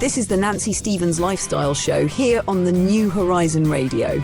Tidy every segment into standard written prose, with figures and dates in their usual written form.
This is the Nancy Stevens Lifestyle Show here on the New Horizon Radio.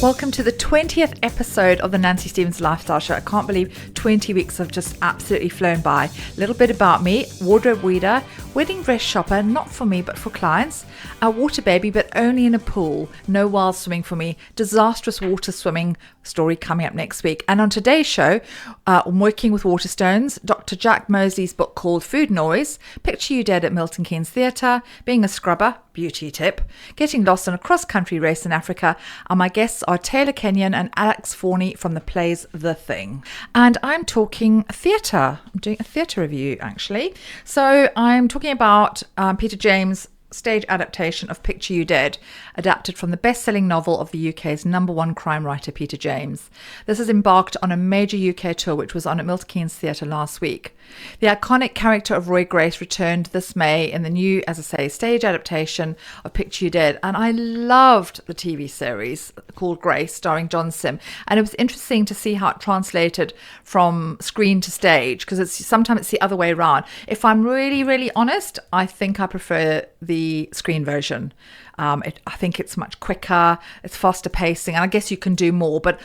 Welcome to the 20th episode of the Nancy Stevens Lifestyle Show. I can't believe 20 weeks have just absolutely flown by. A little bit about me: wardrobe weeder, wedding dress shopper, not for me but for clients, a water baby but only in a pool, no wild swimming for me, disastrous water swimming story coming up next week. And on today's show, I'm working with Waterstones, Dr Jack Mosley's book called Food Noise, Picture You Dead at Milton Keynes Theatre, Being a Scrubber, beauty tip, getting lost on a cross-country race in Africa, and my guests are Taylor Kenyon and Alex Forny from the plays The Thing. And I'm talking theatre. I'm doing a theatre review, actually. So I'm talking about Peter James' stage adaptation of Picture You Dead, adapted from the best-selling novel of the UK's #1 crime writer, Peter James. This has embarked on a major UK tour, which was on at Milton Keynes Theatre last week. The iconic character of Roy Grace returned this May in the new, as I say, stage adaptation of Picture You Dead, and I loved the TV series called Grace, starring John Sim, and it was interesting to see how it translated from screen to stage, because sometimes it's the other way around. If I'm really honest, I think I prefer the screen version. I think it's much quicker, it's faster pacing, and I guess you can do more, but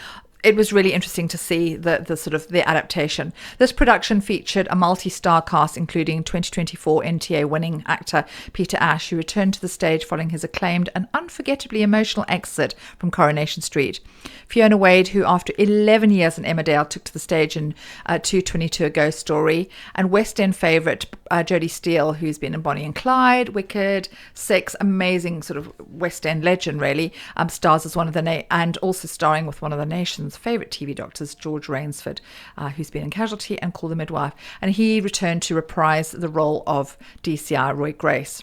it was really interesting to see the sort of the adaptation. This production featured a multi-star cast, including 2024 NTA winning actor Peter Ash, who returned to the stage following his acclaimed and unforgettably emotional exit from Coronation Street. Fiona Wade, who after 11 years in Emmerdale took to the stage in 222 A Ghost Story, and West End favourite Jodie Steele, who's been in Bonnie and Clyde, Wicked, Six, amazing sort of West End legend really, stars as one of the and also starring with one of the nation's favourite TV doctors, George Rainsford, who's been in Casualty and Call the Midwife, and he returned to reprise the role of DCI Roy Grace.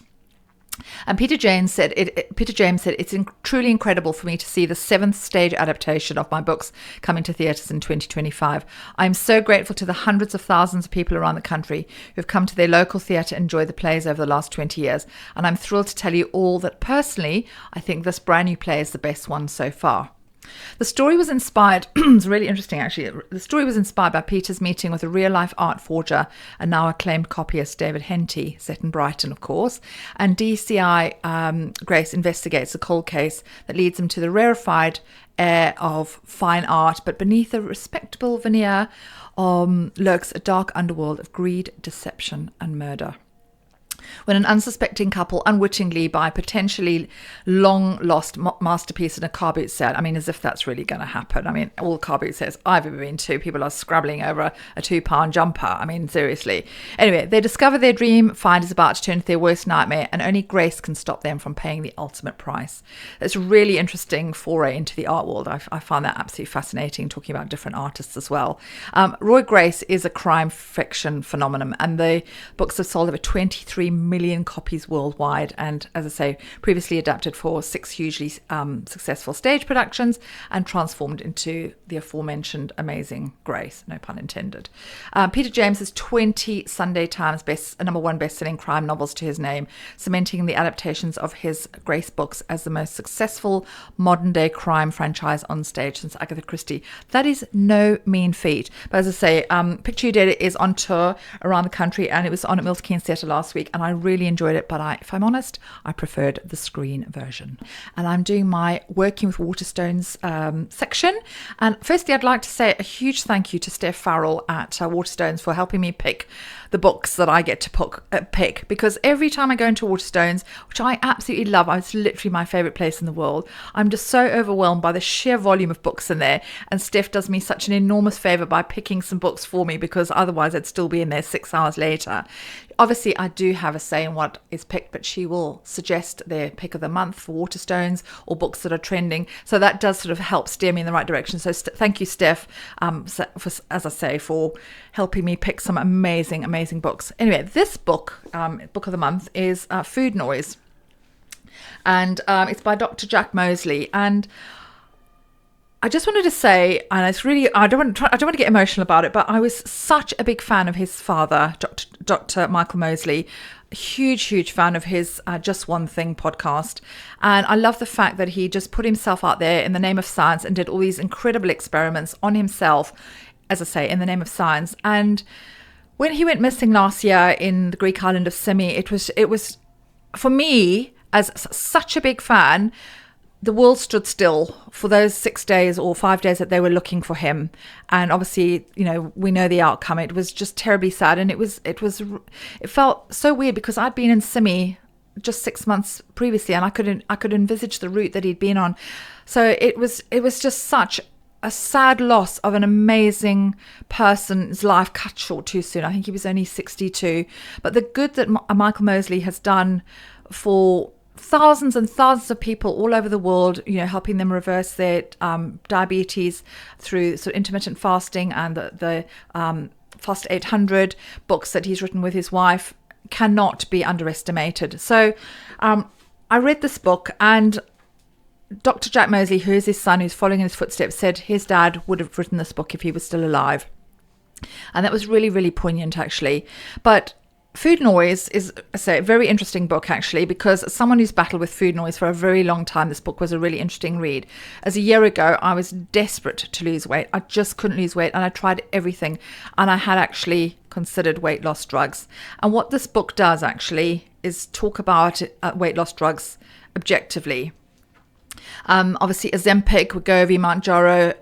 And Peter James said, it's truly incredible for me to see the 7th stage adaptation of my books coming to theatres in 2025. I'm so grateful to the hundreds of thousands of people around the country who've come to their local theatre and enjoyed the plays over the last 20 years. And I'm thrilled to tell you all that personally, I think this brand new play is the best one so far. The story was inspired, it's really interesting actually, the story was inspired by Peter's meeting with a real-life art forger and now acclaimed copyist David Henty, set in Brighton of course, and DCI Grace investigates a cold case that leads him to the rarefied air of fine art, but beneath a respectable veneer lurks a dark underworld of greed, deception and murder. When an unsuspecting couple unwittingly buy potentially long-lost masterpiece in a car boot set, I mean, as if that's really going to happen. I mean, all car boot sets I've ever been to, people are scrabbling over a £2 jumper. I mean, seriously. Anyway, they discover their dream find is about to turn into their worst nightmare, and only Grace can stop them from paying the ultimate price. It's a really interesting foray into the art world. I find that absolutely fascinating, talking about different artists as well. Roy Grace is a crime fiction phenomenon, and the books have sold over 23 million copies worldwide, and as I say, previously adapted for 6 hugely successful stage productions and transformed into the aforementioned amazing Grace, no pun intended. Peter James has 20 Sunday Times #1 best-selling crime novels to his name, cementing the adaptations of his Grace books as the most successful modern-day crime franchise on stage since Agatha Christie. That is no mean feat. But as I say, Picture You Dead is on tour around the country, and it was on at Milton Keynes Theatre last week, and I really enjoyed it, but if I'm honest, I preferred the screen version. And I'm doing my Working with Waterstones section. And firstly, I'd like to say a huge thank you to Steph Farrell at Waterstones for helping me pick the books that I get to pick, because every time I go into Waterstones, which I absolutely love, it's literally my favourite place in the world, I'm just so overwhelmed by the sheer volume of books in there, and Steph does me such an enormous favour by picking some books for me, because otherwise I'd still be in there 6 hours later. Obviously, I do have a say in what is picked, but she will suggest their pick of the month for Waterstones or books that are trending. So that does sort of help steer me in the right direction. So thank you, Steph, for, as I say, for helping me pick some amazing books. Anyway, this book of the month is Food Noise, and it's by Dr Jack Mosley. And I just wanted to say, and it's really, I don't want to get emotional about it, but I was such a big fan of his father, Dr. Michael Mosley, huge fan of his Just One Thing podcast. And I love the fact that he just put himself out there in the name of science and did all these incredible experiments on himself, as I say, in the name of science. And When he went missing last year in the Greek island of Simi, it was for me, as such a big fan, the world stood still for those 6 days or 5 days that they were looking for him. And obviously, we know the outcome. It was just terribly sad. And it felt so weird because I'd been in Simi just 6 months previously, and I could envisage the route that he'd been on. So it was just such a sad loss of an amazing person's life cut short too soon. I think he was only 62. But the good that Michael Mosley has done for thousands and thousands of people all over the world, helping them reverse their diabetes through sort of intermittent fasting and the Fast 800 books that he's written with his wife, cannot be underestimated. So I read this book, and Dr. Jack Mosley, who is his son, who's following in his footsteps, said his dad would have written this book if he was still alive. And that was really, really poignant, actually. But Food Noise is, I say, a very interesting book, actually, because as someone who's battled with food noise for a very long time, this book was a really interesting read. As a year ago, I was desperate to lose weight. I just couldn't lose weight, and I tried everything. And I had actually considered weight loss drugs. And what this book does, actually, is talk about weight loss drugs objectively. Obviously, Ozempic, Wegovy, Mounjaro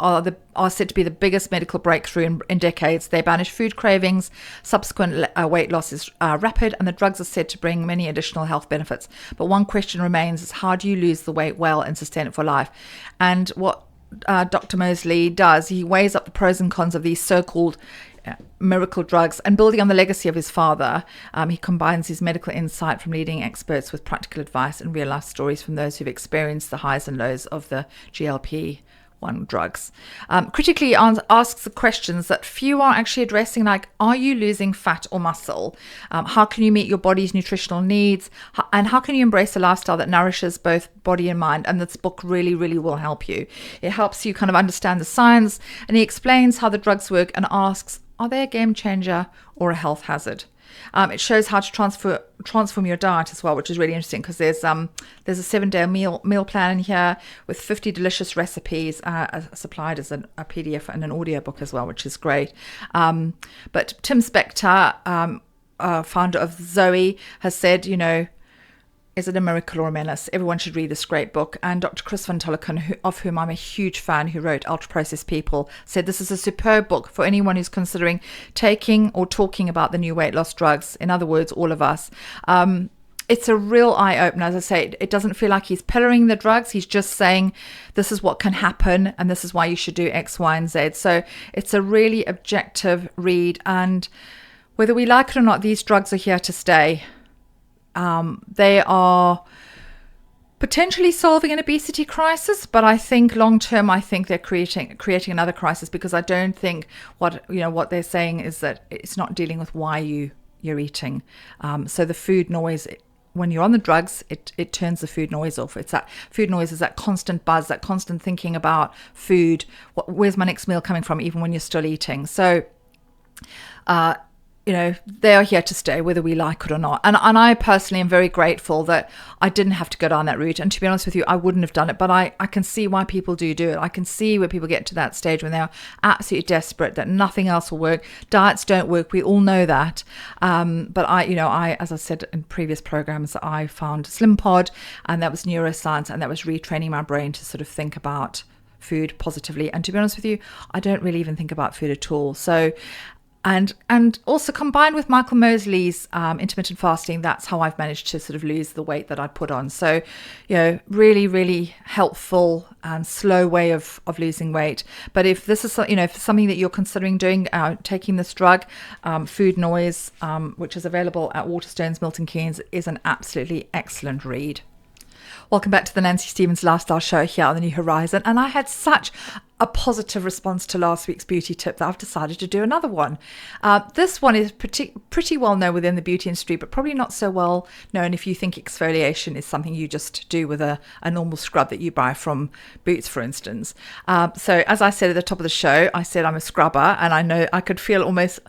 are said to be the biggest medical breakthrough in decades. They banish food cravings. Subsequent weight loss is rapid, and the drugs are said to bring many additional health benefits. But one question remains: is how do you lose the weight well and sustain it for life? And what Dr. Mosley does, he weighs up the pros and cons of these so-called miracle drugs, and building on the legacy of his father, he combines his medical insight from leading experts with practical advice and real life stories from those who've experienced the highs and lows of the GLP-1 drugs. Critically asks the questions that few are actually addressing, like, are you losing fat or muscle? How can you meet your body's nutritional needs? And how can you embrace a lifestyle that nourishes both body and mind? And this book really, really will help you. It helps you kind of understand the science, and he explains how the drugs work and asks, are they a game changer or a health hazard? It shows how to transform your diet as well, which is really interesting because there's a 7-day meal plan in here with 50 delicious recipes supplied as a PDF and an audiobook as well, which is great. But Tim Spector, founder of Zoe, has said, is it a miracle or a menace? Everyone should read this great book. And Dr. Chris Van Tollecken, of whom I'm a huge fan, who wrote Ultra Processed People, said this is a superb book for anyone who's considering taking or talking about the new weight loss drugs. In other words, all of us. It's a real eye-opener. As I say, it doesn't feel like he's peddling the drugs. He's just saying this is what can happen and this is why you should do X, Y, and Z. So it's a really objective read. And whether we like it or not, these drugs are here to stay. They are potentially solving an obesity crisis, but I think long term, I think they're creating another crisis, because I don't think what they're saying is that it's not dealing with why you're eating. So the food noise, when you're on the drugs, it turns the food noise off. It's that food noise is that constant buzz, that constant thinking about food. Where's my next meal coming from, even when you're still eating? So, they are here to stay, whether we like it or not. And I personally am very grateful that I didn't have to go down that route. And to be honest with you, I wouldn't have done it. But I can see why people do it. I can see where people get to that stage when they're absolutely desperate that nothing else will work. Diets don't work. We all know that. But I, as I said in previous programs, I found Slim Pod, and that was neuroscience, and that was retraining my brain to sort of think about food positively. And to be honest with you, I don't really even think about food at all. So, and also combined with Michael Mosley's intermittent fasting, that's how I've managed to sort of lose the weight that I put on. So, really, really helpful and slow way of losing weight. But if this is, if something that you're considering doing, taking this drug, Food Noise, which is available at Waterstones, Milton Keynes, is an absolutely excellent read. Welcome back to the Nancy Stevens Lifestyle Show here on the New Horizon. And I had such a positive response to last week's beauty tip that I've decided to do another one. This one is pretty well known within the beauty industry, but probably not so well known if you think exfoliation is something you just do with a normal scrub that you buy from Boots, for instance. So as I said at the top of the show, I said I'm a scrubber, and I know I could feel almost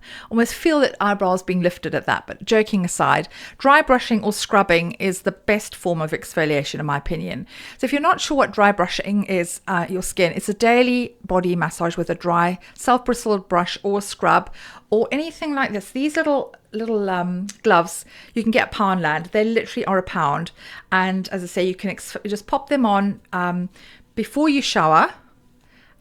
feel that eyebrows being lifted at that. But joking aside, dry brushing or scrubbing is the best form of exfoliation in my opinion. So if you're not sure what dry brushing is, your skin, it's a daily fully body massage with a dry self-bristled brush or scrub or anything like this. These little gloves you can get at Poundland. They literally are £1, and as I say, you can just pop them on before you shower,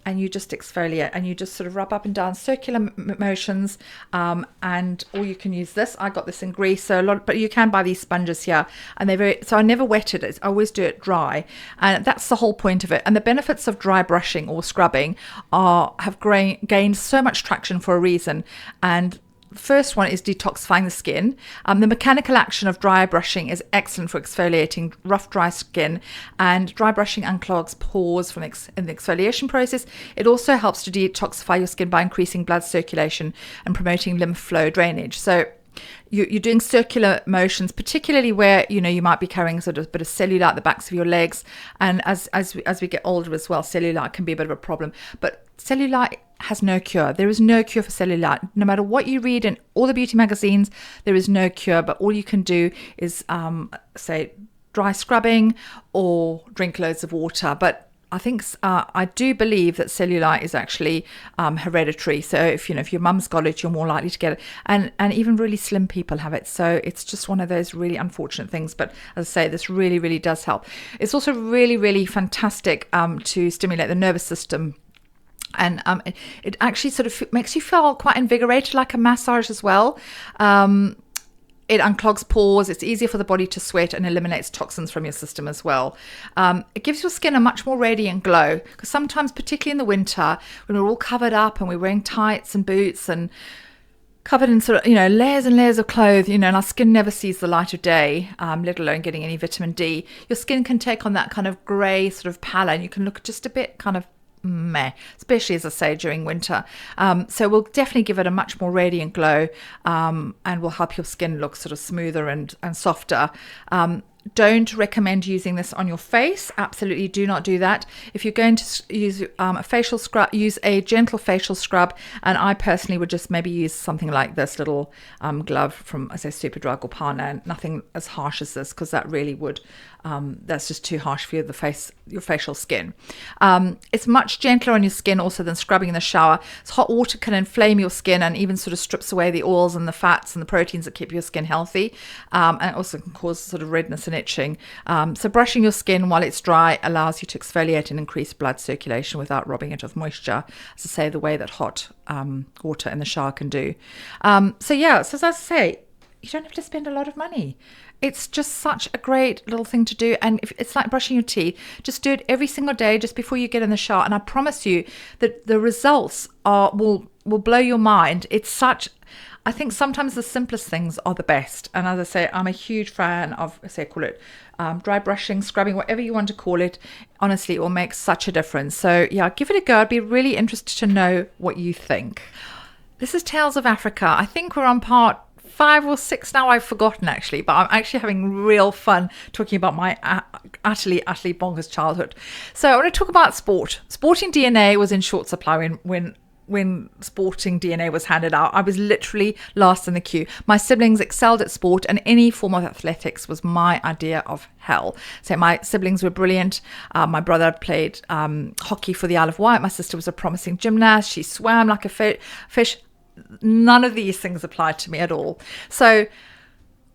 and you just exfoliate, and you just sort of rub up and down circular motions, and or you can use this. I got this in Greece, but you can buy these sponges here, and so I never wetted it. I always do it dry, and that's the whole point of it. And the benefits of dry brushing or scrubbing have gained so much traction for a reason. And the first one is detoxifying the skin. The mechanical action of dry brushing is excellent for exfoliating rough, dry skin, and dry brushing unclogs pores in the exfoliation process. It also helps to detoxify your skin by increasing blood circulation and promoting lymph flow drainage. So you're doing circular motions, particularly where you might be carrying sort of a bit of cellulite at the backs of your legs, and as we get older as well, cellulite can be a bit of a problem. But cellulite has no cure. There is no cure for cellulite. No matter what you read in all the beauty magazines, there is no cure. But all you can do is say dry scrubbing or drink loads of water. But I do believe that cellulite is actually hereditary. So if your mum's got it, you're more likely to get it, and even really slim people have it. So it's just one of those really unfortunate things. But as I say, this really, really does help. It's also really, really fantastic to stimulate the nervous system. And it actually sort of makes you feel quite invigorated, like a massage as well. It unclogs pores. It's easier for the body to sweat and eliminates toxins from your system as well. It gives your skin a much more radiant glow, because sometimes, particularly in the winter, when we're all covered up and we're wearing tights and boots and covered in sort of, layers and layers of clothes, and our skin never sees the light of day, let alone getting any vitamin D. Your skin can take on that kind of grey sort of pallor, and you can look just a bit kind of meh, especially, as I say, during winter. So we'll definitely give it a much more radiant glow, and will help your skin look sort of smoother and softer. Don't recommend using this on your face. Absolutely do not do that. If you're going to use a facial scrub, use a gentle facial scrub, and I personally would just maybe use something like this little glove from, I say, Superdrug or Poundland. Nothing as harsh as this, because that really would that's just too harsh for your facial skin. It's much gentler on your skin also than scrubbing in the shower. So hot water can inflame your skin and even sort of strips away the oils and the fats and the proteins that keep your skin healthy, and it also can cause sort of redness and itching. So brushing your skin while it's dry allows you to exfoliate and increase blood circulation without robbing it of moisture, as I say, the way that hot water in the shower can do. So as I say, you don't have to spend a lot of money. It's just such a great little thing to do. And if it's like brushing your teeth, just do it every single day just before you get in the shower. And I promise you that the results will blow your mind. I think sometimes the simplest things are the best. And as I say, I'm a huge fan of, call it dry brushing, scrubbing, whatever you want to call it. Honestly, it will make such a difference. So give it a go. I'd be really interested to know what you think. This is Tales of Africa. I think we're on part 5 or 6 now. I've forgotten actually, but I'm actually having real fun talking about my utterly bonkers childhood. So I want to talk about sport. Sporting DNA was in short supply when sporting DNA was handed out. I was literally last in the queue. My siblings excelled at sport, and any form of athletics was my idea of hell. So my siblings were brilliant. My brother played hockey for the Isle of Wight. My sister was a promising gymnast. She swam like a fish. None of these things applied to me at all. So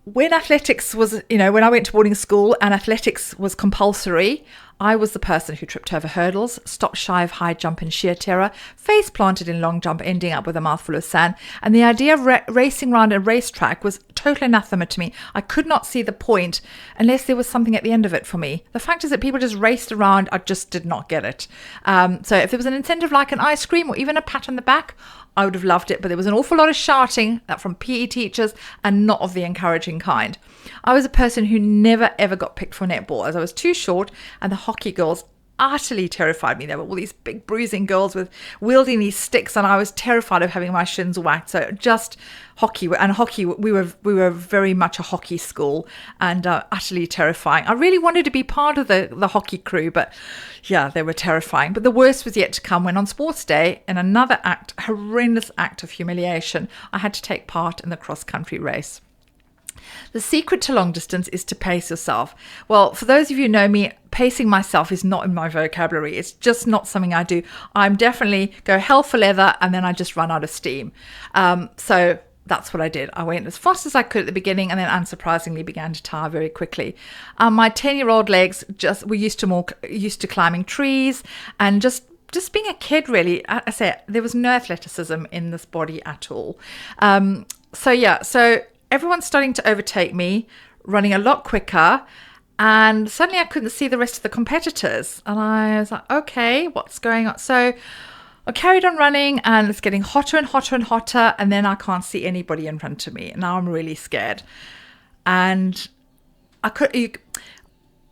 when athletics was, when I went to boarding school and athletics was compulsory, I was the person who tripped over hurdles, stopped shy of high jump in sheer terror, face planted in long jump, ending up with a mouthful of sand. And the idea of racing around a racetrack was total anathema to me. I could not see the point unless there was something at the end of it for me. The fact is that people just raced around. I just did not get it. So if there was an incentive like an ice cream or even a pat on the back, I would have loved it, but there was an awful lot of shouting from PE teachers and not of the encouraging kind. I was a person who never ever got picked for netball, as I was too short, and the hockey girls utterly terrified me. There were all these big bruising girls with wielding these sticks, and I was terrified of having my shins whacked. So just hockey, we were very much a hockey school, and utterly terrifying. I really wanted to be part of the hockey crew, but they were terrifying. But the worst was yet to come when on sports day, in another horrendous act of humiliation, I had to take part in the cross-country race. The secret to long distance is to pace yourself. Well, for those of you who know me, pacing myself is not in my vocabulary. It's just not something I do. I'm definitely go hell for leather and then I just run out of steam. So that's what I did. I went as fast as I could at the beginning and then unsurprisingly began to tire very quickly. My 10-year-old legs just were used to climbing trees and just being a kid, really. I say there was no athleticism in this body at all. So everyone's starting to overtake me, running a lot quicker, and suddenly I couldn't see the rest of the competitors. And I was like, okay, what's going on? So I carried on running, and it's getting hotter and hotter and hotter, and then I can't see anybody in front of me. Now I'm really scared. And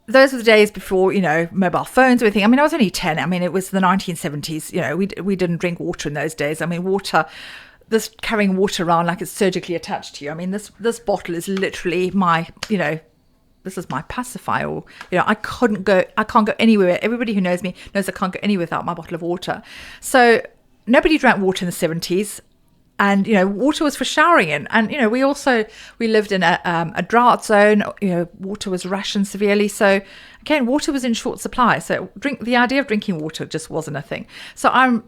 those were the days before, mobile phones or anything. I mean, I was only 10. I mean, it was the 1970s. We didn't drink water in those days. I mean, carrying water around like it's surgically attached to you. I mean, this bottle is literally my, this is my pacifier. I can't go anywhere. Everybody who knows me knows I can't go anywhere without my bottle of water. So nobody drank water in the 70s. And, water was for showering in. And, we lived in a drought zone. Water was rationed severely. So, again, water was in short supply. So the idea of drinking water just wasn't a thing. So I'm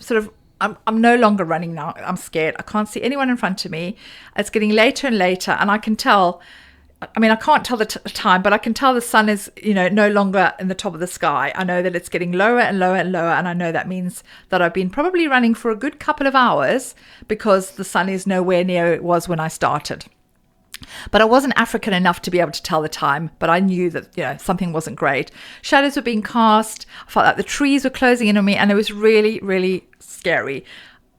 no longer running now. I'm scared. I can't see anyone in front of me. It's getting later and later. And I can tell, I can't tell the time, but I can tell the sun is, no longer in the top of the sky. I know that it's getting lower and lower and lower. And I know that means that I've been probably running for a good couple of hours because the sun is nowhere near it was when I started. But I wasn't African enough to be able to tell the time, but I knew that, something wasn't great. Shadows were being cast. I felt like the trees were closing in on me, and it was really, really scary.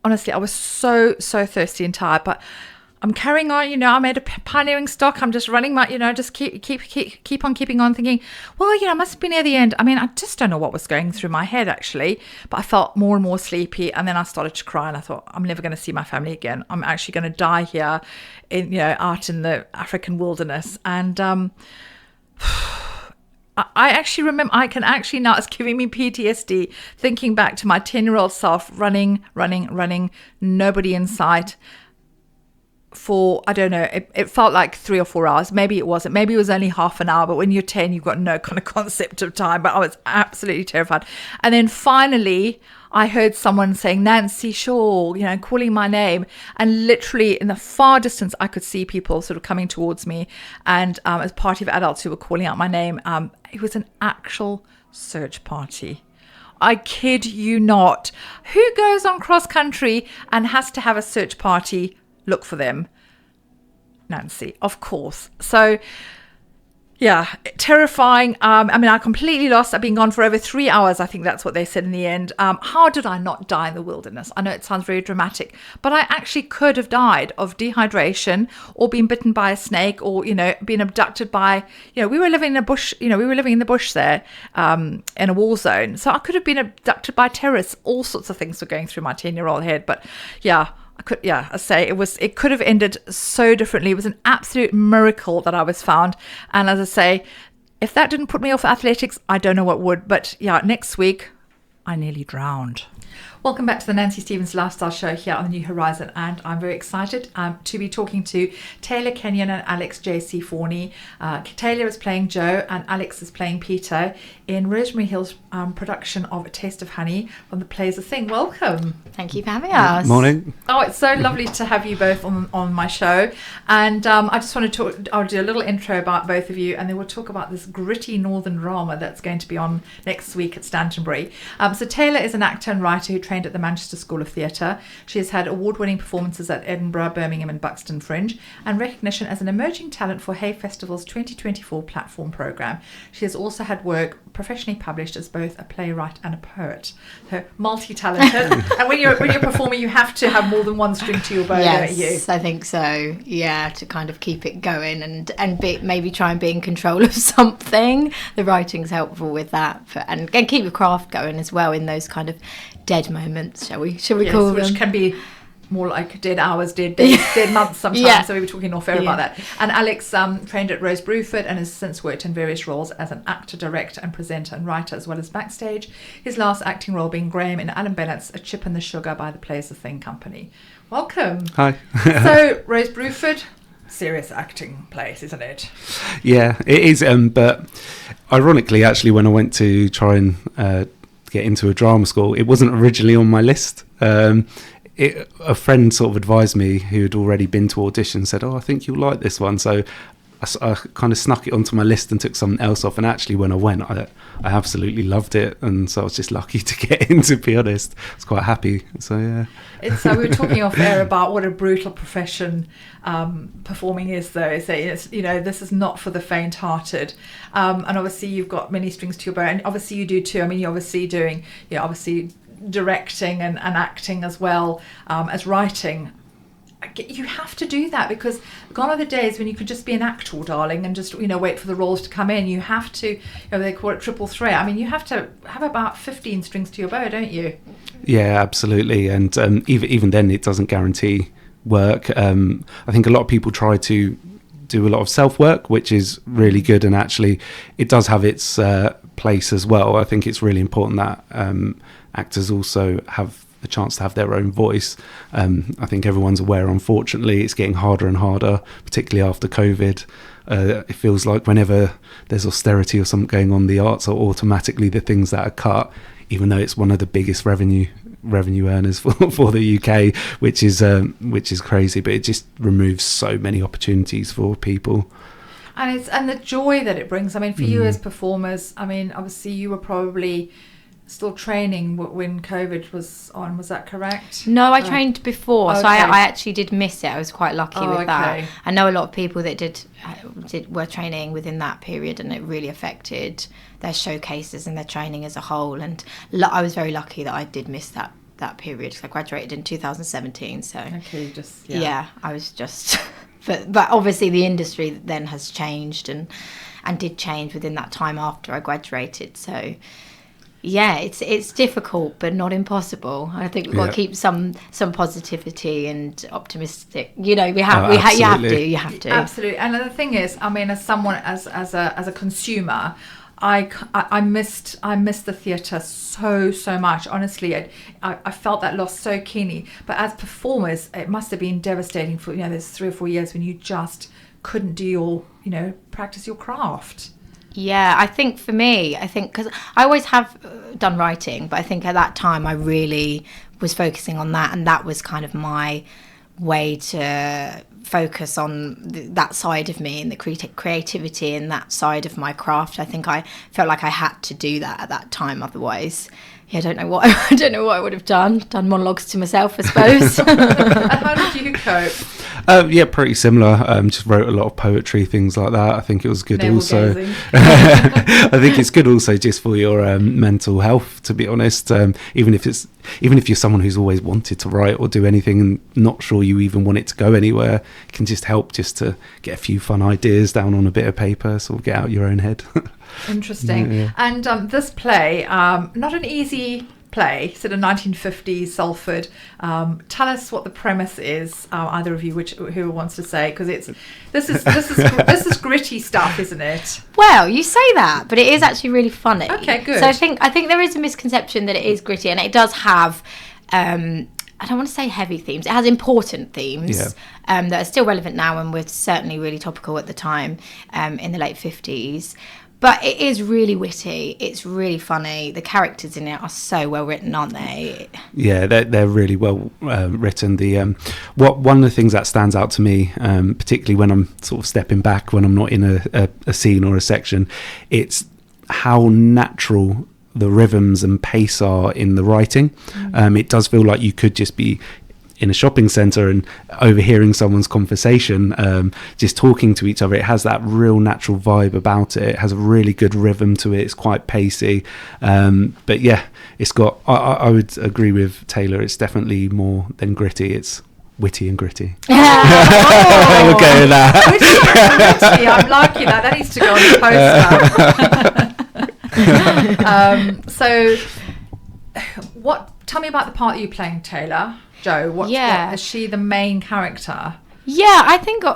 Honestly, I was so thirsty and tired, but I'm carrying on. I made a pioneering stock. I'm just running my, just keep on keeping on, thinking, well, I must be near the end. I mean, I just don't know what was going through my head, actually, but I felt more and more sleepy. And then I started to cry, and I thought, I'm never going to see my family again. I'm actually going to die here out in the African wilderness. And I actually remember, I can actually now, it's giving me PTSD, thinking back to my 10-year-old self running, nobody in sight. For, I don't know, it felt like 3 or 4 hours. Maybe it wasn't. Maybe it was only half an hour. But when you're 10, you've got no kind of concept of time. But I was absolutely terrified. And then finally, I heard someone saying, Nancy Shaw, calling my name. And literally in the far distance, I could see people sort of coming towards me. And as party of adults who were calling out my name, it was an actual search party. I kid you not. Who goes on cross country and has to have a search party? Look for them. Nancy, of course. So, yeah, terrifying. I completely lost. I've been gone for over 3 hours. I think that's what they said in the end. How did I not die in the wilderness? I know it sounds very dramatic, but I actually could have died of dehydration or been bitten by a snake or, been abducted by, we were living in a bush, we were living in the bush there in a war zone. So I could have been abducted by terrorists. All sorts of things were going through my 10-year-old head. But yeah, it could have ended so differently. It was an absolute miracle that I was found. And as I say, if that didn't put me off athletics, I don't know what would. But yeah, next week, I nearly drowned. Welcome back to the Nancy Stevens Lifestyle Show here on the New Horizon, and I'm very excited to be talking to Taylor, Kenyon and Alex J.C. Forny. Taylor is playing Joe and Alex is playing Peter in Rosemary Hill's production of A Taste of Honey from the Plays a Thing. Welcome. Thank you for having us. Morning. Oh, it's so lovely to have you both on my show. And I just want to I'll do a little intro about both of you, and then we'll talk about this gritty northern drama that's going to be on next week at Stantonbury. So Taylor is an actor and writer who trained at the Manchester School of Theatre. She has had award-winning performances at Edinburgh, Birmingham and Buxton Fringe, and recognition as an emerging talent for Hay Festival's 2024 platform programme. She has also had work professionally published as both a playwright and a poet. So multi-talented. And when you're performing, you have to have more than one string to your bow, don't you? Yes, I think so. Yeah, to kind of keep it going and maybe try and be in control of something. The writing's helpful with that, and keep your craft going as well in those kind of dead moments, shall we call them? Which can be more like dead hours, dead days, dead months sometimes. Yeah. So we were talking off air about that. And Alex trained at Rose Bruford and has since worked in various roles as an actor, director and presenter and writer, as well as backstage. His last acting role being Graham in Alan Bennett's A Chip and the Sugar by the Plays the Thing Company. Welcome. Hi. So Rose Bruford, serious acting place, isn't it? Yeah, it is. But ironically, actually, when I went to try and get into a drama school, it wasn't originally on my list. A friend sort of advised me, who had already been to audition, said, "Oh, I think you'll like this one." So I kind of snuck it onto my list and took something else off. And actually, when I went, I absolutely loved it. And so I was just lucky to get in, to be honest. I was quite happy. So, yeah. So we were talking off air about what a brutal profession performing is, though. So it's, this is not for the faint-hearted. And obviously you've got many strings to your bow. And obviously you do too. I mean, you're obviously doing, obviously directing and acting as well as writing. You have to do that, because gone are the days when you could just be an actor, darling, and just wait for the roles to come in. You have to, they call it triple threat. I mean, you have to have about 15 strings to your bow, don't you? Yeah, absolutely. And even then, it doesn't guarantee work. I think a lot of people try to do a lot of self-work, which is really good, and actually it does have its place as well. I think it's really important that actors also have the chance to have their own voice. I think everyone's aware, unfortunately, it's getting harder and harder, particularly after COVID. It feels like whenever there's austerity or something going on, the arts are automatically the things that are cut, even though it's one of the biggest revenue earners for the UK, which is crazy. But it just removes so many opportunities for people. And the joy that it brings. I mean, for you as performers, I mean, obviously you were probably still training when COVID was on, was that correct? No, I trained before, okay. So I actually did miss it. I was quite lucky with that. Okay. I know a lot of people that were training within that period, and it really affected their showcases and their training as a whole. And I was very lucky that I did miss that period, because I graduated in 2017. So okay, I was just but obviously the industry then has changed and did change within that time after I graduated. So yeah, it's difficult, but not impossible. I think we've got to keep some positivity and optimistic. You have to. Absolutely. And the thing is, I mean, as someone as a consumer, I missed the theatre so much. Honestly, I felt that loss so keenly. But as performers, it must have been devastating for there's 3 or 4 years when you just couldn't do your practice your craft. Yeah, I think for me, because I always have done writing, but I think at that time I really was focusing on that, and that was kind of my way to focus on that side of me and the creativity and that side of my craft. I think I felt like I had to do that at that time, otherwise I don't know what I would have done monologues to myself, I suppose. And how did you cope? Yeah, pretty similar. Just wrote a lot of poetry, things like that. I think it was good also. I think it's good also just for your mental health, to be honest. Even if you're someone who's always wanted to write or do anything and not sure you even want it to go anywhere, it can just help just to get a few fun ideas down on a bit of paper, sort of get out your own head. Interesting. Yeah. And this play, not an easy play, set in 1950s Salford. Tell us what the premise is, either of you, who wants to say, because this is gritty stuff, isn't it? Well, you say that, but it is actually really funny. Okay, good. So I think there is a misconception that it is gritty, and it does have I don't want to say heavy themes. It has important themes that are still relevant now and were certainly really topical at the time in the late 50s. But it is really witty. It's really funny. The characters in it are so well written, aren't they? Yeah, they're really well written. One of the things that stands out to me, particularly when I'm sort of stepping back, when I'm not in a scene or a section, it's how natural the rhythms and pace are in the writing. It does feel like you could just be in a shopping centre and overhearing someone's conversation, just talking to each other. It has that real natural vibe about it. It has a really good rhythm to it. It's quite pacey, but yeah, it's got I would agree with Taylor, it's definitely more than gritty. It's witty and gritty. We'll go with that. Witty, I'm liking that. That needs to go on the poster. So tell me about the part that you're playing, Taylor. Jo, what is she the main character? Yeah, I think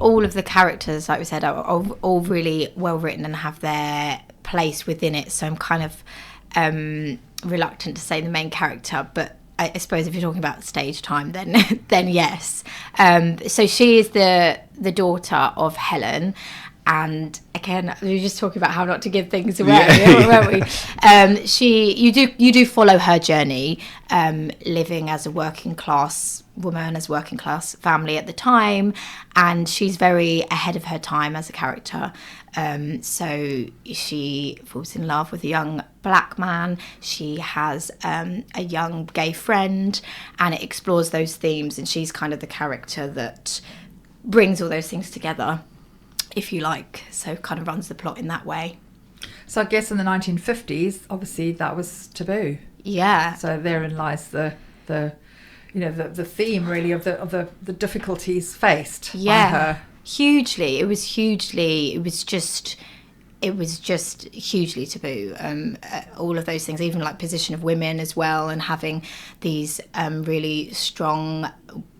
all of the characters, like we said, are all really well written and have their place within it. So I'm kind of reluctant to say the main character, but I suppose if you're talking about stage time, then yes. So she is the daughter of Helen. And again, we were just talking about how not to give things away, weren't we? You do follow her journey, living as a working class woman, as working class family at the time, and she's very ahead of her time as a character. So she falls in love with a young black man. She has a young gay friend, and it explores those themes. And she's kind of the character that brings all those things together, if you like, so kind of runs the plot in that way. So I guess in the 1950s, obviously that was taboo. Yeah. So therein lies the theme really of the difficulties faced by her. Hugely. It was just hugely taboo. All of those things, even like position of women as well, and having these really strong,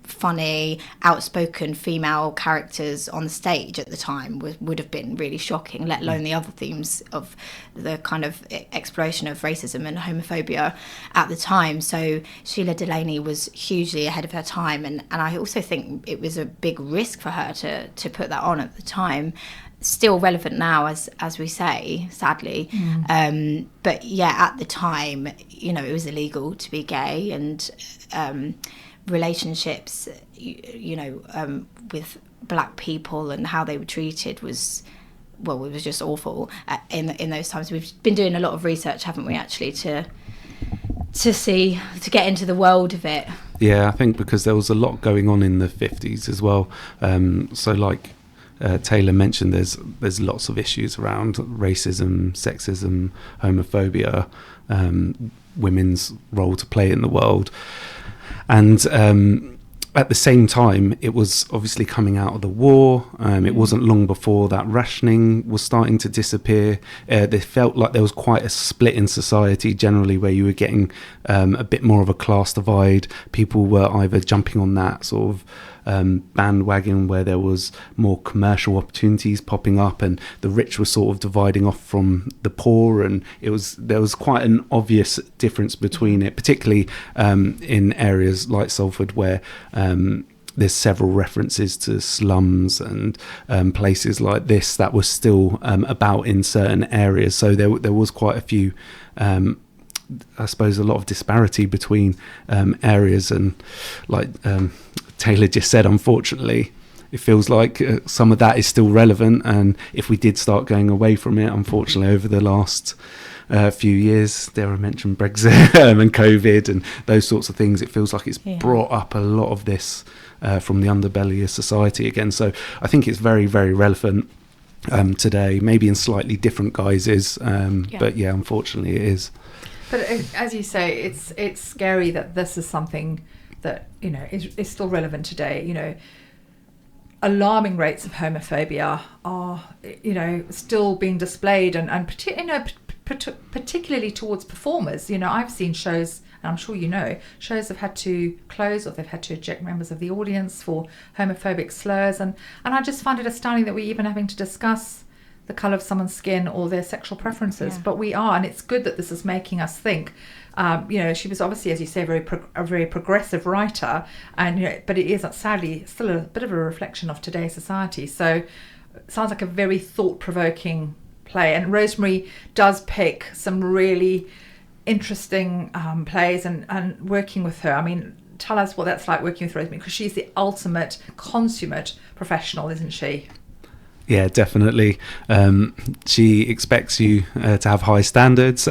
funny, outspoken female characters on the stage at the time would have been really shocking, let alone the other themes of the kind of exploration of racism and homophobia at the time. So Sheila Delaney was hugely ahead of her time, and I also think it was a big risk for her to put that on at the time. Still relevant now, as we say, sadly. But yeah, at the time, it was illegal to be gay, and relationships, with black people and how they were treated was just awful in those times. We've been doing a lot of research, haven't we, actually, to get into the world of it. Yeah, I think because there was a lot going on in the 50s as well. So like Taylor mentioned, there's lots of issues around racism, sexism, homophobia, women's role to play in the world. And at the same time, it was obviously coming out of the war. It wasn't long before that rationing was starting to disappear. They felt like there was quite a split in society generally, where you were getting a bit more of a class divide. People were either jumping on that sort of bandwagon where there was more commercial opportunities popping up, and the rich were sort of dividing off from the poor, and there was quite an obvious difference between it, particularly in areas like Salford, where there's several references to slums and places like this that were still about in certain areas. So there was quite a few, I suppose, a lot of disparity between areas, and like Taylor just said, unfortunately, it feels like some of that is still relevant. And if we did start going away from it, unfortunately, over the last few years, dare I mention Brexit and COVID and those sorts of things, it feels like it's brought up a lot of this from the underbelly of society again. So I think it's very, very relevant today, maybe in slightly different guises, but yeah, unfortunately it is. But as you say, it's scary that this is something that is still relevant today. Alarming rates of homophobia are still being displayed, and particularly towards performers. I've seen shows, and I'm sure shows have had to close, or they've had to eject members of the audience for homophobic slurs, and I just find it astounding that we're even having to discuss the colour of someone's skin or their sexual preferences. But we are, and it's good that this is making us think. She was obviously, as you say, a very progressive writer, and but it is sadly still a bit of a reflection of today's society. So it sounds like a very thought-provoking play, and Rosemary does pick some really interesting plays, and working with her. I mean, tell us what that's like working with Rosemary, because she's the ultimate consummate professional, isn't she? Yeah, definitely. She expects you to have high standards,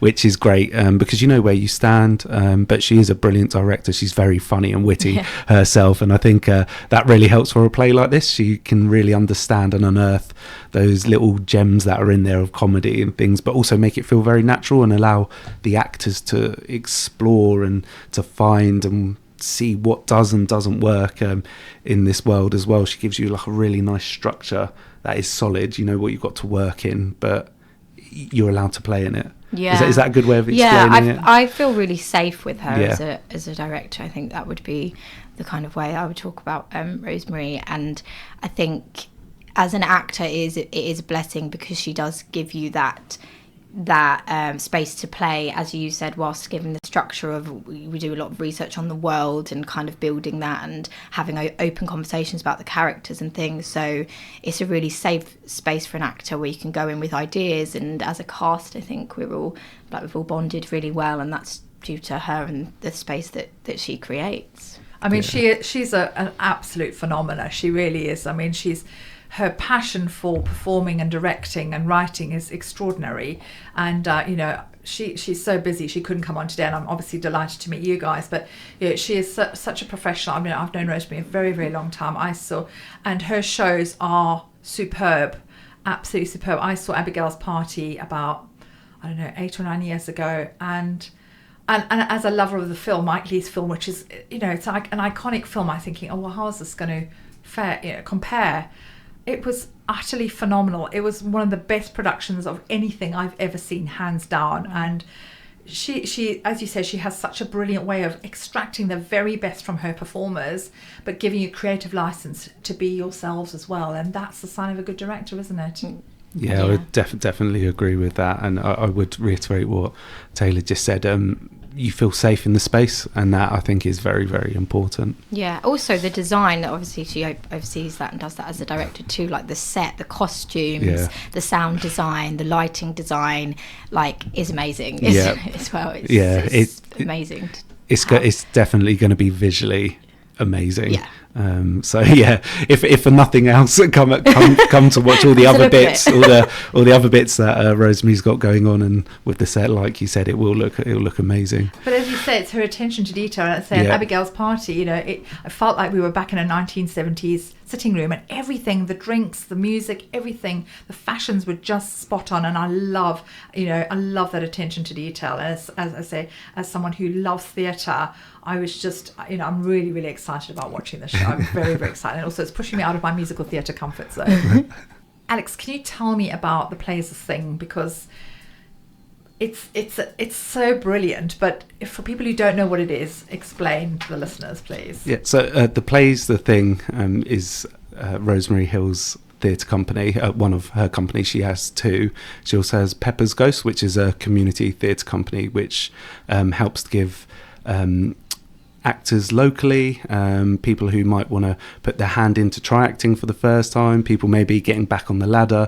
which is great, because you know where you stand. But she is a brilliant director. She's very funny and witty herself. And I think that really helps for a play like this. She can really understand and unearth those little gems that are in there of comedy and things, but also make it feel very natural and allow the actors to explore and to find and see what does and doesn't work in this world as well. She gives you like a really nice structure that is solid. You know what you've got to work in, but you're allowed to play in it. Yeah. Is that a good way of explaining it? I feel really safe with her as a director. I think that would be the kind of way I would talk about Rosemary. And I think as an actor, it is a blessing, because she does give you that space to play, as you said, whilst giving the structure of, we do a lot of research on the world and kind of building that and having open conversations about the characters and things. So it's a really safe space for an actor where you can go in with ideas. And as a cast, I think we've all bonded really well, and that's due to her and the space that she creates. I mean, she's an absolute phenomena. She really is. I mean, her passion for performing and directing and writing is extraordinary. And, she's so busy. She couldn't come on today, and I'm obviously delighted to meet you guys. But she is such a professional. I mean, I've known Rosemary a very, very long time. And her shows are superb, absolutely superb. I saw Abigail's Party about, 8 or 9 years ago, and as a lover of the film, Mike Leigh's film, which is, it's like an iconic film, I'm thinking, oh, well, how is this going to compare? It was utterly phenomenal. It was one of the best productions of anything I've ever seen, hands down. And she, as you said, she has such a brilliant way of extracting the very best from her performers, but giving you creative license to be yourselves as well. And that's the sign of a good director, isn't it? Yeah, I would definitely agree with that, and I would reiterate what Taylor just said. You feel safe in the space, and that I think is very, very important. Yeah, also the design, obviously she oversees that and does that as a director too, like the set, the costumes, the sound design, the lighting design, is amazing as well. It's amazing. It's definitely going to be visually amazing. Yeah. If for nothing else, come to watch all the other bits, all the other bits that Rosemary's got going on, and with the set, like you said, it'll look amazing. But as you say, it's her attention to detail. And at Abigail's Party, I felt like we were back in a 1970s sitting room, and everything, the drinks, the music, everything, the fashions were just spot on. And I love that attention to detail. And as I say, as someone who loves theatre, I was just, I'm really, really excited about watching the show. I'm very, very excited. And also, it's pushing me out of my musical theatre comfort zone. Alex, can you tell me about The Play Is a Thing? Because it's so brilliant. But for people who don't know what it is, explain to the listeners, please. Yeah. So The Play Is the Thing is Rosemary Hill's theatre company. One of her companies, she has two. She also has Pepper's Ghost, which is a community theatre company which helps to give actors locally, people who might want to put their hand in to try acting for the first time, people maybe getting back on the ladder,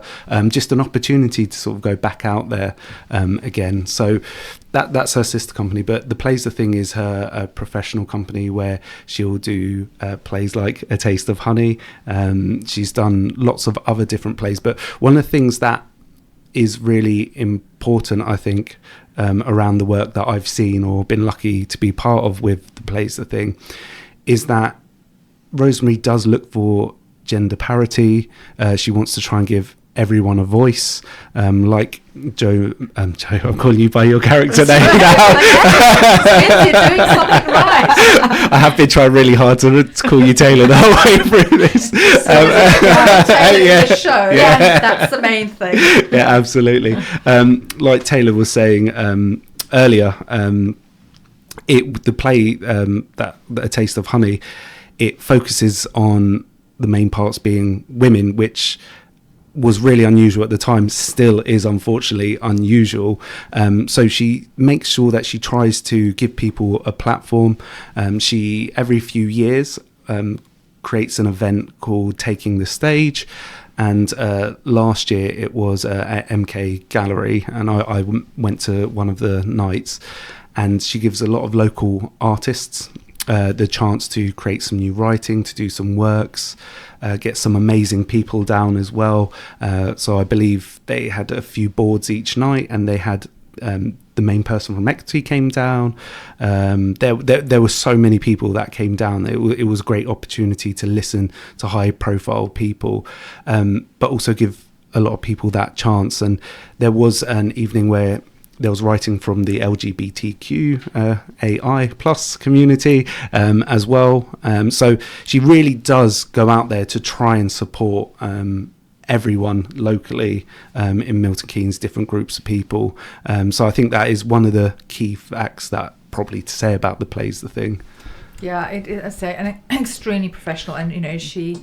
just an opportunity to sort of go back out there again. So that's her sister company. But The Play's the Thing is her professional company where she'll do plays like A Taste of Honey. She's done lots of other different plays, but one of the things that is really important, I think, around the work that I've seen or been lucky to be part of with The Play's the Thing, is that Rosemary does look for gender parity. She wants to try and give everyone a voice, like Joe, I'm calling you by your character name now. You're doing something right. I have been trying really hard to call you Taylor the whole way through this. The show, that's the main thing. Yeah, absolutely. Like Taylor was saying earlier, the play that A Taste of Honey, it focuses on the main parts being women, which was really unusual at the time, still is unfortunately unusual. So she makes sure that she tries to give people a platform. She, every few years, creates an event called Taking the Stage. And last year it was at MK Gallery, and I went to one of the nights, and she gives a lot of local artists the chance to create some new writing, to do some works, get some amazing people down as well. So I believe they had a few boards each night, and they had the main person from Equity came down. There were so many people that came down. It was a great opportunity to listen to high profile people, but also give a lot of people that chance. And there was an evening where there was writing from the LGBTQ AI plus community as well. So she really does go out there to try and support everyone locally in Milton Keynes, different groups of people. So I think that is one of the key facts that probably to say about The Play's the Thing. Yeah, I say, and extremely professional, and she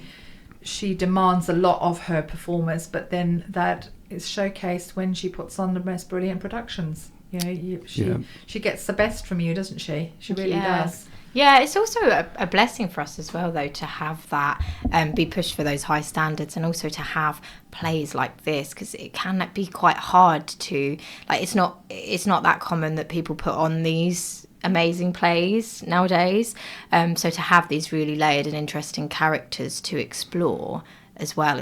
demands a lot of her performers, but then that is showcased when she puts on the most brilliant productions. She gets the best from you, doesn't she? She really does. Yeah, it's also a blessing for us as well, though, to have that be pushed for those high standards, and also to have plays like this, because it can be quite hard to, like, it's not that common that people put on these amazing plays nowadays. So to have these really layered and interesting characters to explore as well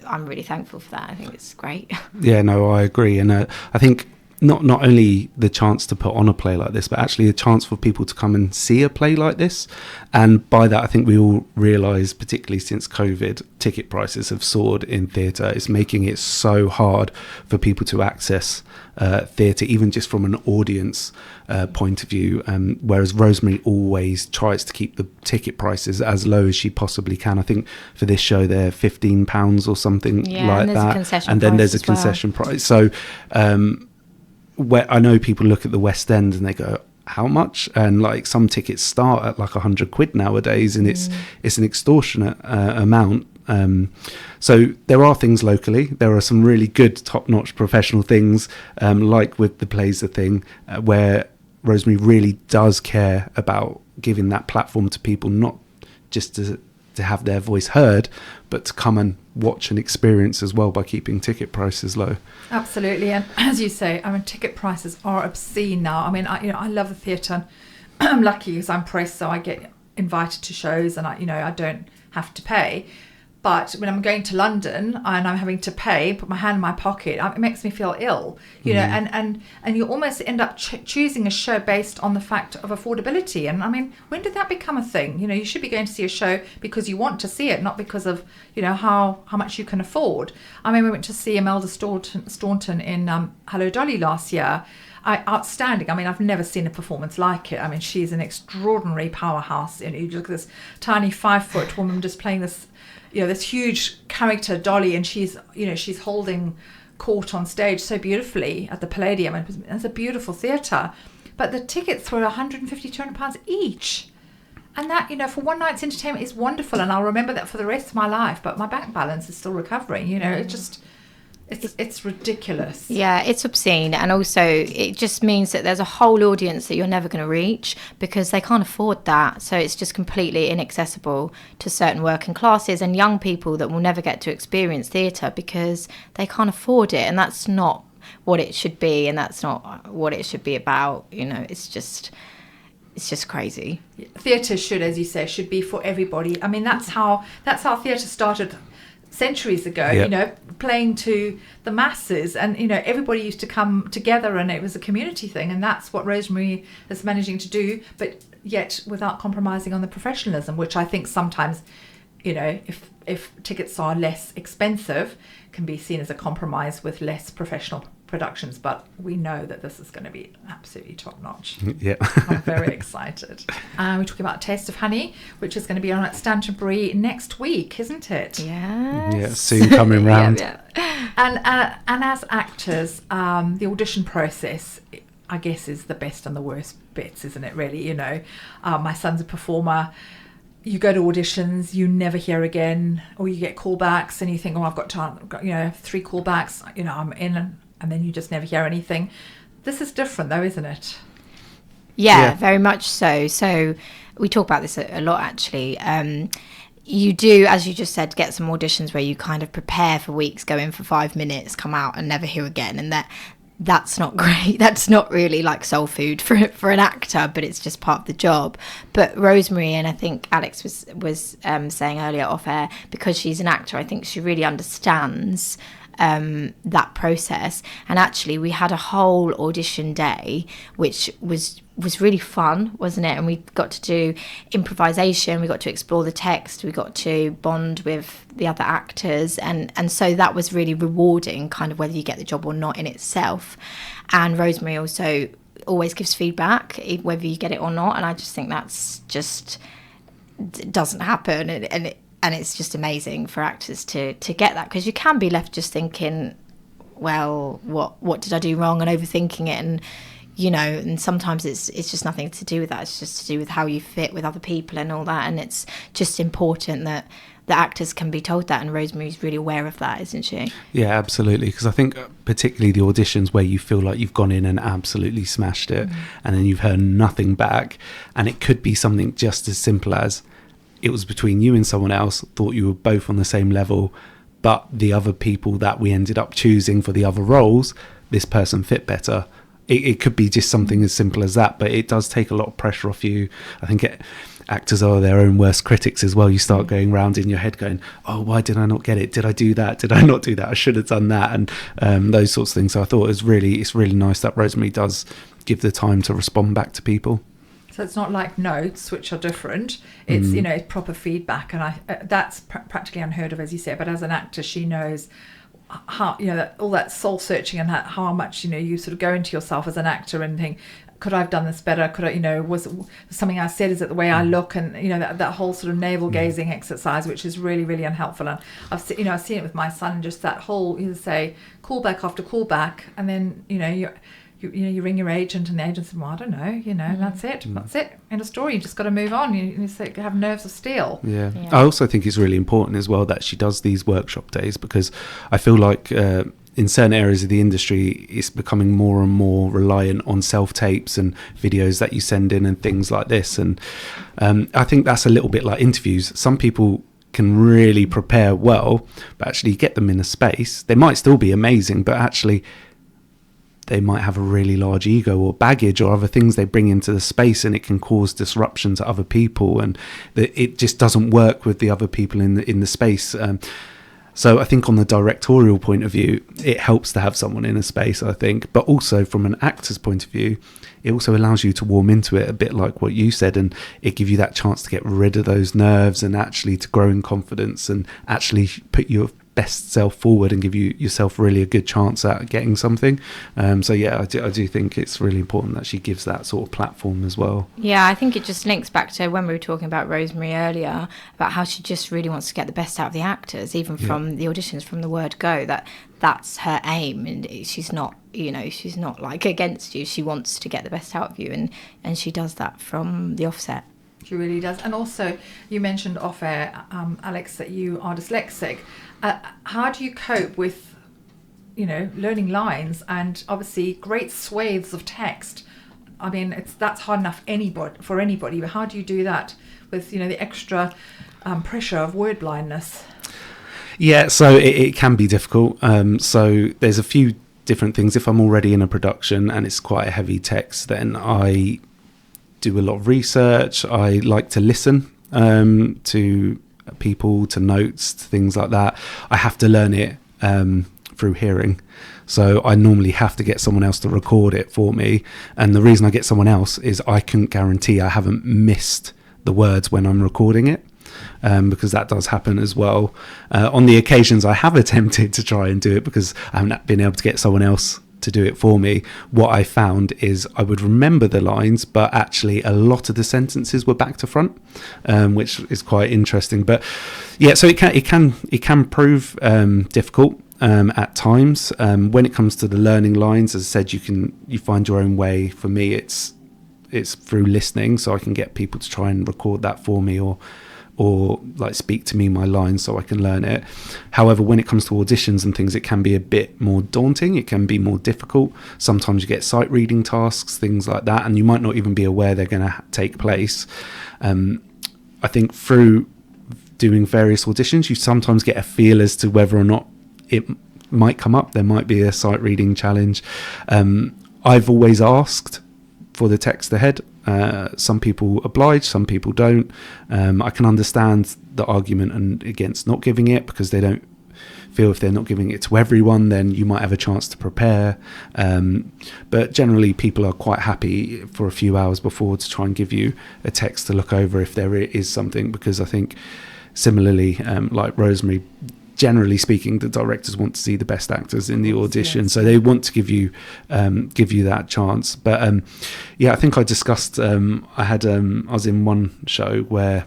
I'm really thankful for that. I think it's great. Yeah, no, I agree, and I think not only the chance to put on a play like this, but actually a chance for people to come and see a play like this. And by that, I think we all realise, particularly since COVID, ticket prices have soared in theatre. It's making it so hard for people to access theatre, even just from an audience point of view. Whereas Rosemary always tries to keep the ticket prices as low as she possibly can. I think for this show they're £15 or something like that. And then there's a concession price. So where I know people look at the West End and they go, how much? And like some tickets start at like £100 nowadays, and it's an extortionate amount. So there are things locally. There are some really good, top-notch professional things, like with the Plays the Thing, where Rosemary really does care about giving that platform to people, not just to have their voice heard, but to come and watch and experience as well by keeping ticket prices low. Absolutely, and as you say, I mean, ticket prices are obscene now. I mean, I love the theatre. I'm lucky because I'm press, so I get invited to shows, and I don't have to pay. But when I'm going to London and I'm having to pay, put my hand in my pocket, it makes me feel ill, you know, and you almost end up choosing a show based on the fact of affordability. And I mean, when did that become a thing? You know, you should be going to see a show because you want to see it, not because of, you know, how much you can afford. I mean, we went to see Imelda Staunton in Hello Dolly last year. Outstanding. I mean, I've never seen a performance like it. I mean, she's an extraordinary powerhouse. You know, you look at this tiny 5-foot woman just playing this, you know, this huge character Dolly, and she's holding court on stage so beautifully at the Palladium. It's a beautiful theatre, but the tickets were £150-200 each, and that, you know, for one night's entertainment is wonderful, and I'll remember that for the rest of my life. But my bank balance is still recovering. You know, it's ridiculous. Yeah, it's obscene, and also it just means that there's a whole audience that you're never going to reach because they can't afford that. So it's just completely inaccessible to certain working classes and young people that will never get to experience theatre because they can't afford it, and that's not what it should be, and that's not what it should be about. You know, it's just crazy. Theatre should, as you say, should be for everybody. I mean, that's how theatre started centuries ago, you know, playing to the masses, and, you know, everybody used to come together and it was a community thing, and that's what Rosemary is managing to do, but yet without compromising on the professionalism, which I think sometimes, you know, if tickets are less expensive, can be seen as a compromise with less professional productions. But we know that this is going to be absolutely top notch. Yeah. I'm very excited. We're talking about Taste of Honey, which is going to be on at Stantonbury next week, isn't it? Yes. Yeah, soon coming round. Yeah. And as actors, the audition process, I guess, is the best and the worst bits, isn't it, really? You know, my son's a performer. You go to auditions, you never hear again, or you get callbacks and you think, oh, I've got 3 callbacks, you know, I'm in, and then you just never hear anything. This is different though, isn't it? Yeah, very much so. So we talk about this a lot, actually. You do, as you just said, get some auditions where you kind of prepare for weeks, go in for 5 minutes, come out and never hear again. And that's not great. That's not really like soul food for an actor, but it's just part of the job. But Rosemary, and I think Alex was saying earlier off air, because she's an actor, I think she really understands that process. And actually we had a whole audition day which was really fun, wasn't it? And we got to do improvisation, we got to explore the text, we got to bond with the other actors, and so that was really rewarding, kind of whether you get the job or not in itself. And Rosemary also always gives feedback whether you get it or not, and I just think that's just doesn't happen, and it's just amazing for actors to get that, because you can be left just thinking, well, what did I do wrong, and overthinking it. And, you know, and sometimes it's just nothing to do with that. It's just to do with how you fit with other people and all that. And it's just important that the actors can be told that, and Rosemary's really aware of that, isn't she? Yeah, absolutely. Because I think particularly the auditions where you feel like you've gone in and absolutely smashed it, and then you've heard nothing back, and it could be something just as simple as it was between you and someone else, thought you were both on the same level, but the other people that we ended up choosing for the other roles, this person fit better. It could be just something as simple as that, but it does take a lot of pressure off you. I think actors are their own worst critics as well. You start going round in your head going, oh, why did I not get it? Did I do that? Did I not do that? I should have done that. And those sorts of things. So I thought it's really nice that Rosemary does give the time to respond back to people. So it's not like notes, which are different. It's, you know, it's proper feedback. And that's practically unheard of, as you say. But as an actor, she knows how, you know, that all that soul searching and how much, you know, you sort of go into yourself as an actor and think, could I have done this better? Could I, you know, was something I said, is it the way I look? And, you know, that whole sort of navel gazing exercise, which is really, really unhelpful. And I've seen it with my son, just that whole, you say, callback after callback. And then, you know, you ring your agent, and the agent says, well, I don't know, you know, that's it. End of story. You just got to move on. You have nerves of steel. Yeah. I also think it's really important as well that she does these workshop days, because I feel like in certain areas of the industry, it's becoming more and more reliant on self-tapes and videos that you send in and things like this. And I think that's a little bit like interviews. Some people can really prepare well, but actually get them in a space. They might still be amazing, but actually they might have a really large ego or baggage or other things they bring into the space, and it can cause disruption to other people, and it just doesn't work with the other people in the space. So I think on the directorial point of view, it helps to have someone in a space, I think. But also from an actor's point of view, it also allows you to warm into it a bit like what you said, and it gives you that chance to get rid of those nerves and actually to grow in confidence and actually put your best self forward and give yourself really a good chance at getting something. So yeah, I do think it's really important that she gives that sort of platform as well. Yeah, I think it just links back to when we were talking about Rosemary earlier, about how she just really wants to get the best out of the actors, even from the auditions, from the word go, that's her aim. And she's not, you know, she's not like against you. She wants to get the best out of you, and she does that from the offset. She really does. And also, you mentioned off air, Alex, that you are dyslexic. How do you cope with, you know, learning lines and obviously great swathes of text? I mean, that's hard enough for anybody, but how do you do that with, you know, the extra pressure of word blindness? Yeah, so it can be difficult. So there's a few different things. If I'm already in a production and it's quite a heavy text, then I do a lot of research. I like to listen to people, to notes, to things like that. I have to learn it through hearing, so I normally have to get someone else to record it for me. And the reason I get someone else is I can guarantee I haven't missed the words when I'm recording it, because that does happen as well. On the occasions I have attempted to try and do it, because I haven't been able to get someone else to do it for me, what I found is I would remember the lines, but actually a lot of the sentences were back to front, which is quite interesting. But yeah, so it can prove difficult at times. When it comes to the learning lines, as I said, you find your own way. For me, it's through listening, so I can get people to try and record that for me, or like speak to me my lines so I can learn it. However, when it comes to auditions and things, it can be a bit more daunting. It can be more difficult. Sometimes you get sight reading tasks, things like that, and you might not even be aware they're going to take place. I think through doing various auditions, you sometimes get a feel as to whether or not it might come up. There might be a sight reading challenge. I've always asked for the text ahead. Some people oblige, some people don't. I can understand the argument against not giving it, because they don't feel if they're not giving it to everyone, then you might have a chance to prepare. But generally people are quite happy for a few hours before to try and give you a text to look over if there is something, because I think similarly, like Rosemary, generally speaking, the directors want to see the best actors in the audition, so they want to give you that chance. But yeah, I think I discussed. I was in one show where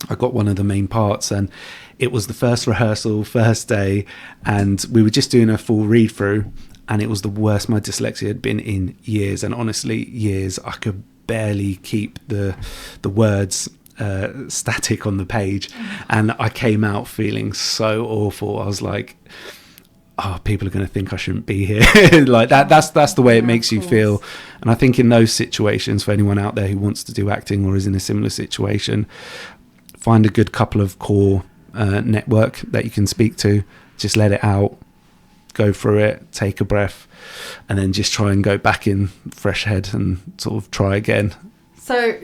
I got one of the main parts, and it was the first rehearsal, first day, and we were just doing a full read through. and it was the worst my dyslexia had been in years, and honestly years. I could barely keep the words static on the page, and I came out feeling so awful. I was like, oh, people are going to think I shouldn't be here. Like that's the way it makes you feel. And I think in those situations, for anyone out there who wants to do acting or is in a similar situation, find a good couple of core network that you can speak to. Just let it out, go through it, take a breath, and then just try and go back in fresh head and sort of try again. So,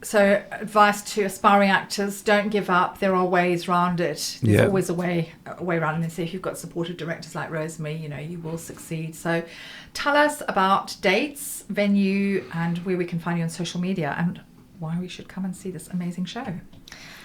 so advice to aspiring actors: don't give up. There are ways around it. There's always a way around it. And so if you've got supportive directors like Rosemary, you will succeed. So tell us about dates, venue, and where we can find you on social media, and why we should come and see this amazing show.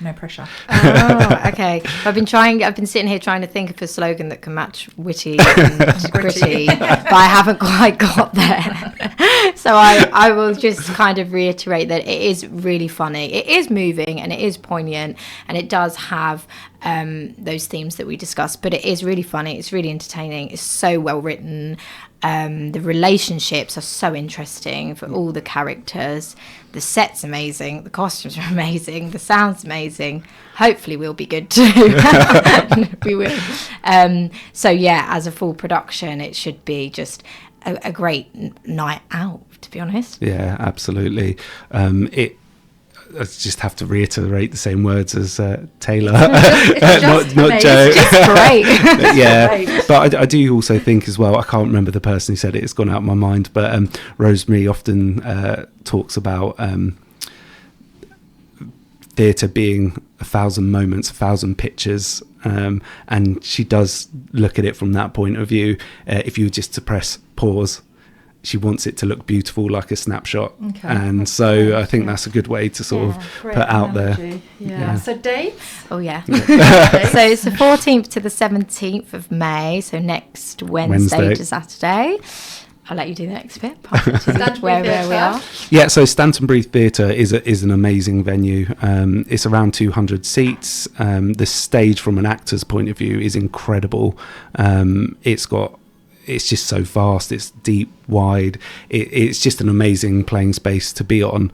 No pressure. Oh, okay. I've been sitting here trying to think of a slogan that can match witty and gritty, but I haven't quite got there. So I will just kind of reiterate that it is really funny. It is moving and it is poignant, and it does have those themes that we discussed, but it is really funny. It's really entertaining. It's so well written. The relationships are so interesting for all the characters. The set's amazing. The costumes are amazing. The sound's amazing. Hopefully we'll be good too. We will. So yeah, as a full production, it should be just a great night out, to be honest. Yeah, absolutely. I just have to reiterate the same words as Taylor, not Joe. It's great. Yeah, great. But I do also think as well, I can't remember the person who said it, it's gone out of my mind, but Rosemary often talks about theatre being 1,000 moments, 1,000 pictures, and she does look at it from that point of view. If you were just to press pause, she wants it to look beautiful, like a snapshot. Okay. And so I think that's a good way to sort of put out there. Yeah. So dates? Oh, yeah. So it's the 14th to the 17th of May. So next Wednesday to Saturday. I'll let you do the next bit. where we are. Yeah, so Stantonbury Theatre is an amazing venue. It's around 200 seats. The stage, from an actor's point of view, is incredible. It's just so vast, it's deep, wide. It's just an amazing playing space to be on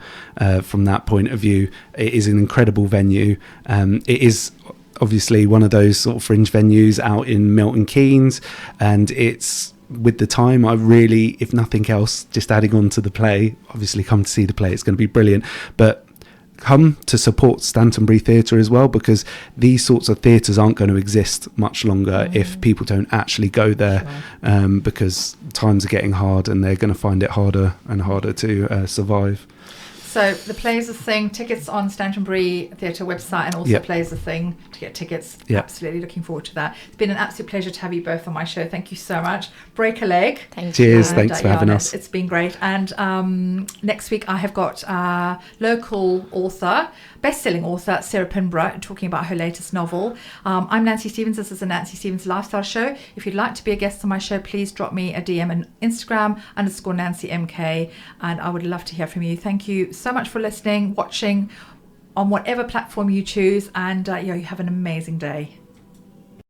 from that point of view. It is an incredible venue. It is obviously one of those sort of fringe venues out in Milton Keynes, and it's, with the time, I really, if nothing else, just adding on to the play, obviously come to see the play, it's going to be brilliant, but come to support Stantonbury Theatre as well, because these sorts of theatres aren't going to exist much longer if people don't actually go there, because times are getting hard and they're going to find it harder and harder to survive. So the play is a thing. Tickets on Stantonbury Theatre website, and also play is a thing to get tickets. Absolutely looking forward to that. It's been an absolute pleasure to have you both on my show. Thank you so much. Break a leg. Cheers. Thanks for having us. It's been great. And next week I have got local author, best-selling author Sarah Pinborough, talking about her latest novel. I'm Nancy Stevens. This is a Nancy Stevens Lifestyle Show. If you'd like to be a guest on my show, please drop me a DM on Instagram _NancyMK, and I would love to hear from you. Thank you so much for listening, watching on whatever platform you choose, and you have an amazing day.